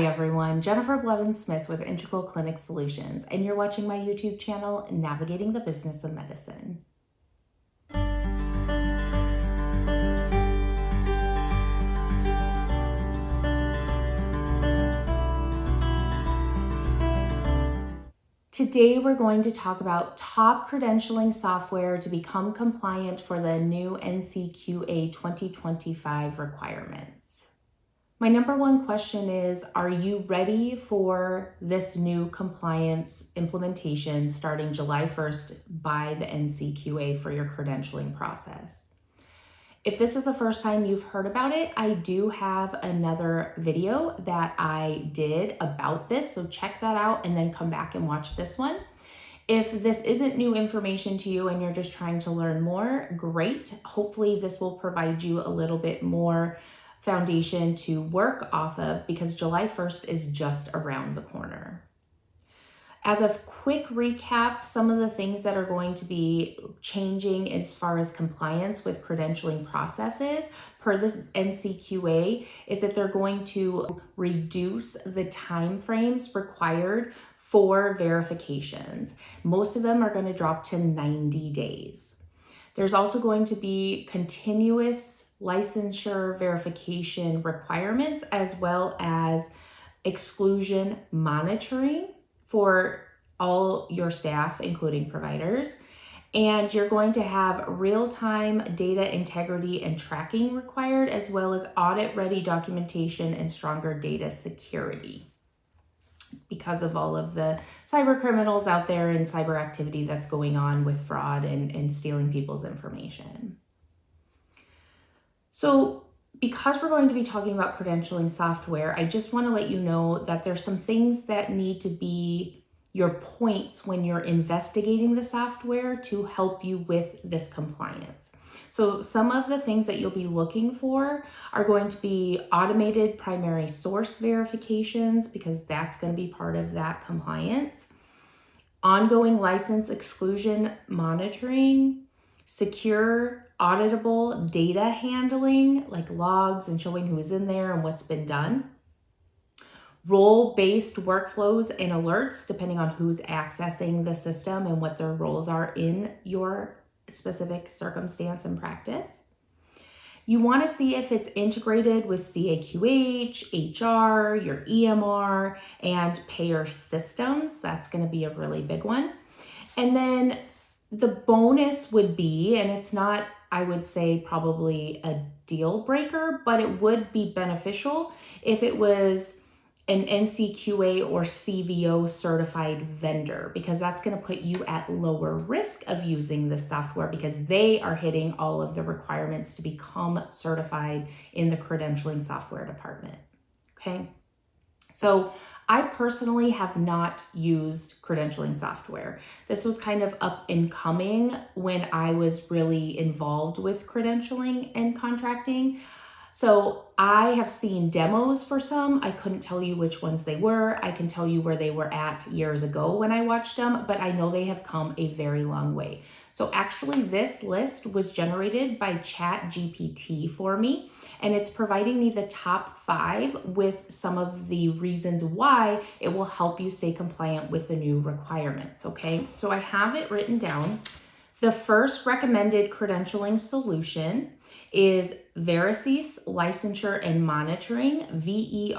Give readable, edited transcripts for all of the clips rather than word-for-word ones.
Hi everyone, Jennifer Blevins-Smith with Integral Clinic Solutions, and you're watching my YouTube channel, Navigating the Business of Medicine. Today we're going to talk about top credentialing software to become compliant for the new NCQA 2025 requirements. My number one question is, are you ready for this new compliance implementation starting July 1st by the NCQA for your credentialing process? If this is the first time you've heard about it, I do have another video that I did about this, so check that out and then come back and watch this one. If this isn't new information to you and you're just trying to learn more, great. Hopefully this will provide you a little bit more foundation to work off of because July 1st is just around the corner. As a quick recap, some of the things that are going to be changing as far as compliance with credentialing processes per the NCQA is that they're going to reduce the timeframes required for verifications. Most of them are going to drop to 90 days. There's also going to be continuous licensure verification requirements as well as exclusion monitoring for all your staff, including providers. And you're going to have real-time data integrity and tracking required, as well as audit-ready documentation and stronger data security because of all of the cyber criminals out there and cyber activity that's going on with fraud and stealing people's information. So because we're going to be talking about credentialing software, I just want to let you know that there's some things that need to be your points when you're investigating the software to help you with this compliance. So some of the things that you'll be looking for are going to be automated primary source verifications, because that's going to be part of that compliance, ongoing license exclusion monitoring, secure auditable data handling, like logs and showing who is in there and what's been done, role-based workflows and alerts depending on who's accessing the system and what their roles are in your specific circumstance and practice. You want to see if it's integrated with CAQH, HR, your EMR, and payer systems. That's going to be a really big one. And then the bonus would be, and it's not, I would say, probably a deal breaker, but it would be beneficial if it was an NCQA or CVO certified vendor, because that's going to put you at lower risk of using this software because they are hitting all of the requirements to become certified in the credentialing software department. Okay. So I personally have not used credentialing software. This was kind of up and coming when I was really involved with credentialing and contracting. So I have seen demos for some. I couldn't tell you which ones they were. I can tell you where they were at years ago when I watched them, but I know they have come a very long way. So actually this list was generated by ChatGPT for me, and it's providing me the top 5 with some of the reasons why it will help you stay compliant with the new requirements, okay? So I have it written down. The first recommended credentialing solution is Verisys Licensure and Monitoring, VERISYS.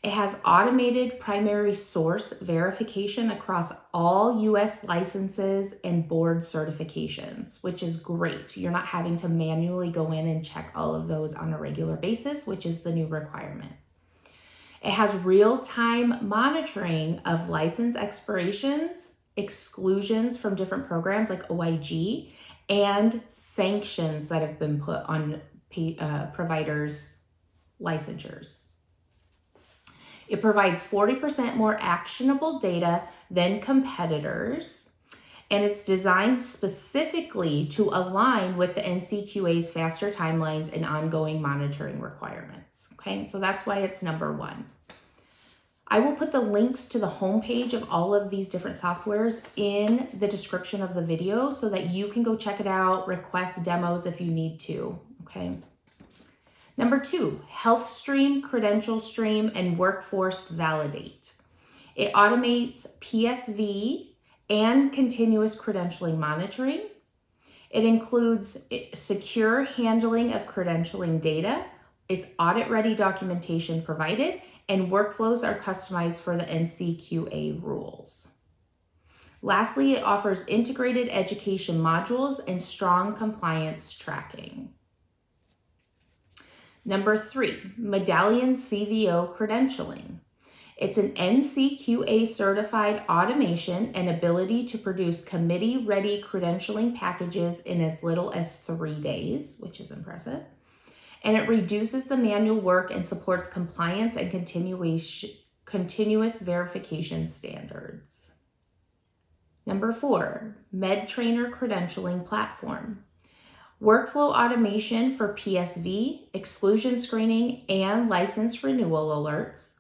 It has automated primary source verification across all US licenses and board certifications, which is great. You're not having to manually go in and check all of those on a regular basis, which is the new requirement. It has real-time monitoring of license expirations, exclusions from different programs like OIG, and sanctions that have been put on providers' licensures. It provides 40% more actionable data than competitors, and it's designed specifically to align with the NCQA's faster timelines and ongoing monitoring requirements. Okay, so that's why it's number 1. I will put the links to the homepage of all of these different softwares in the description of the video so that you can go check it out, request demos if you need to, okay? Number 2, Health Stream, Credential Stream, and Workforce Validate. It automates PSV and continuous credentialing monitoring. It includes secure handling of credentialing data. It's audit-ready documentation provided, and workflows are customized for the NCQA rules. Lastly, it offers integrated education modules and strong compliance tracking. Number 3, Medallion CVO Credentialing. It's an NCQA certified automation and ability to produce committee-ready credentialing packages in as little as 3 days, which is impressive. And it reduces the manual work and supports compliance and continuous verification standards. Number 4, MedTrainer Credentialing Platform. Workflow automation for PSV, exclusion screening, and license renewal alerts.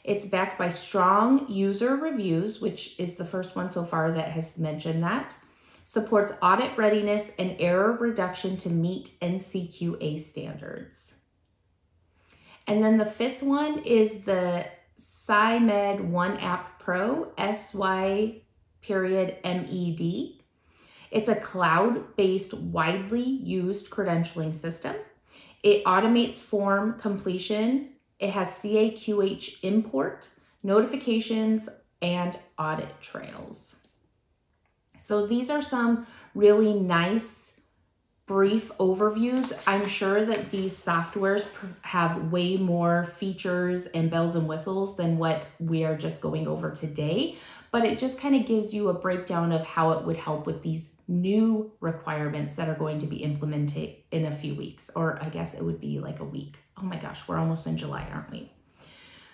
It's backed by strong user reviews, which is the first one so far that has mentioned that. Supports audit readiness and error reduction to meet NCQA standards. And then the 5th one is the SciMed One App Pro, SY.MED. It's a cloud-based, widely used credentialing system. It automates form completion. It has CAQH import, notifications, and audit trails. So these are some really nice, brief overviews. I'm sure that these softwares have way more features and bells and whistles than what we are just going over today, but it just kind of gives you a breakdown of how it would help with these new requirements that are going to be implemented in a few weeks, or I guess it would be like a week. Oh my gosh, we're almost in July, aren't we?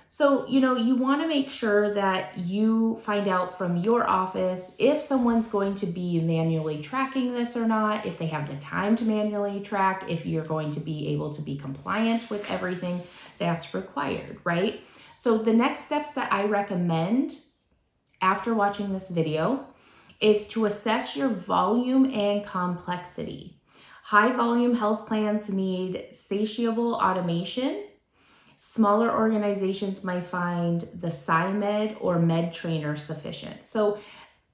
So, you want to make sure that you find out from your office if someone's going to be manually tracking this or not, if they have the time to manually track, if you're going to be able to be compliant with everything that's required, right? So the next steps that I recommend after watching this video is to assess your volume and complexity. High volume health plans need satiable automation. Smaller organizations might find the SciMed or MedTrainer sufficient. So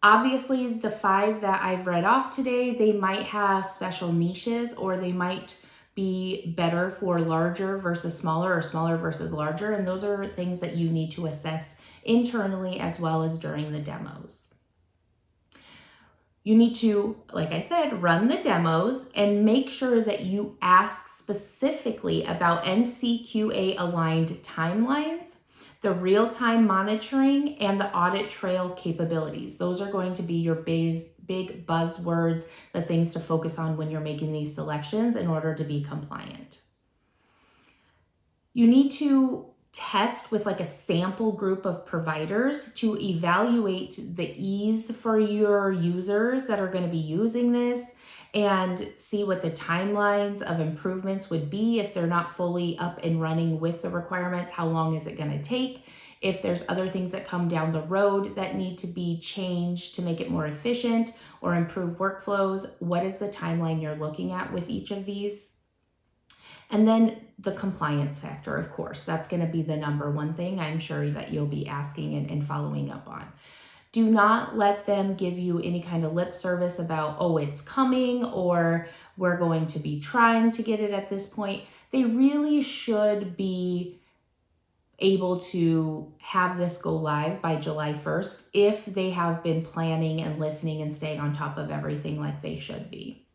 obviously the 5 that I've read off today, they might have special niches, or they might be better for larger versus smaller, or smaller versus larger. And those are things that you need to assess internally as well as during the demos. You need to, like I said, run the demos and make sure that you ask specifically about NCQA aligned timelines, the real-time monitoring, and the audit trail capabilities. Those are going to be your big buzzwords, the things to focus on when you're making these selections in order to be compliant. You need to test with like a sample group of providers to evaluate the ease for your users that are going to be using this, and see what the timelines of improvements would be if they're not fully up and running with the requirements. How long is it going to take? If there's other things that come down the road that need to be changed to make it more efficient or improve workflows, what is the timeline you're looking at with each of these? And then the compliance factor, of course, that's going to be the number one thing I'm sure that you'll be asking and following up on. Do not let them give you any kind of lip service about, oh, it's coming, or we're going to be trying to get it at this point. They really should be able to have this go live by July 1st if they have been planning and listening and staying on top of everything like they should be.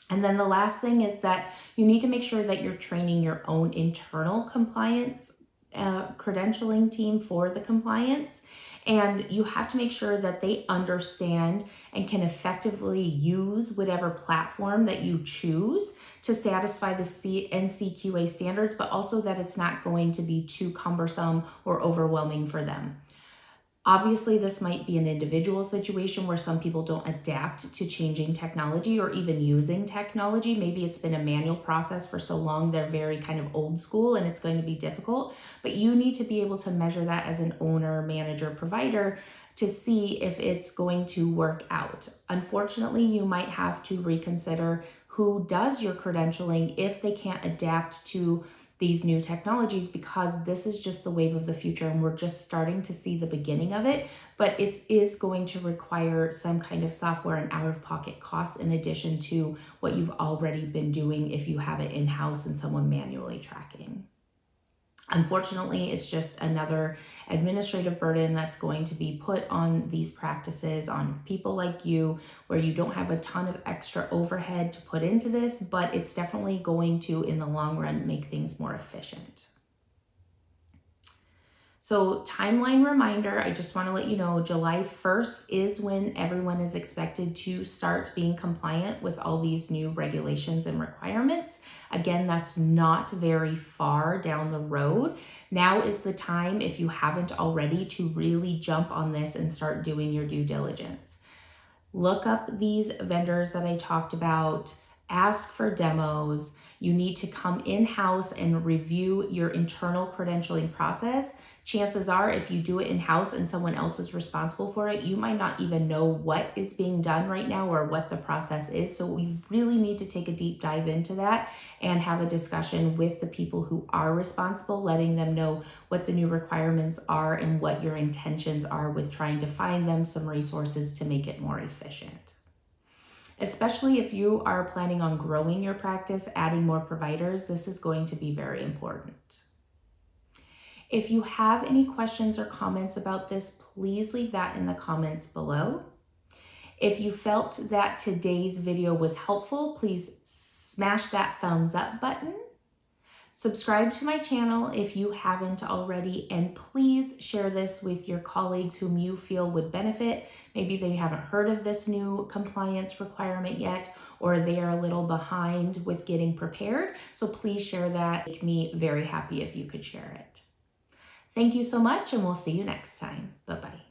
And then the last thing is that you need to make sure that you're training your own internal compliance credentialing team for the compliance. And you have to make sure that they understand and can effectively use whatever platform that you choose to satisfy the NCQA standards, but also that it's not going to be too cumbersome or overwhelming for them. Obviously, this might be an individual situation where some people don't adapt to changing technology or even using technology. Maybe it's been a manual process for so long, they're very kind of old school and it's going to be difficult. But you need to be able to measure that as an owner, manager, provider to see if it's going to work out. Unfortunately, you might have to reconsider who does your credentialing if they can't adapt to these new technologies, because this is just the wave of the future and we're just starting to see the beginning of it, but it is going to require some kind of software and out-of-pocket costs in addition to what you've already been doing if you have it in-house and someone manually tracking. Unfortunately, it's just another administrative burden that's going to be put on these practices, on people like you, where you don't have a ton of extra overhead to put into this, but it's definitely going to, in the long run, make things more efficient. So timeline reminder, I just want to let you know, July 1st is when everyone is expected to start being compliant with all these new regulations and requirements. Again, that's not very far down the road. Now is the time, if you haven't already, to really jump on this and start doing your due diligence. Look up these vendors that I talked about, ask for demos. You need to come in-house and review your internal credentialing process. Chances are, if you do it in-house and someone else is responsible for it, you might not even know what is being done right now or what the process is. So we really need to take a deep dive into that and have a discussion with the people who are responsible, letting them know what the new requirements are and what your intentions are with trying to find them some resources to make it more efficient. Especially if you are planning on growing your practice, adding more providers, this is going to be very important. If you have any questions or comments about this, please leave that in the comments below. If you felt that today's video was helpful, please smash that thumbs up button. Subscribe to my channel if you haven't already, and please share this with your colleagues whom you feel would benefit. Maybe they haven't heard of this new compliance requirement yet, or they are a little behind with getting prepared. So please share that. Make me very happy if you could share it. Thank you so much, and we'll see you next time. Bye-bye.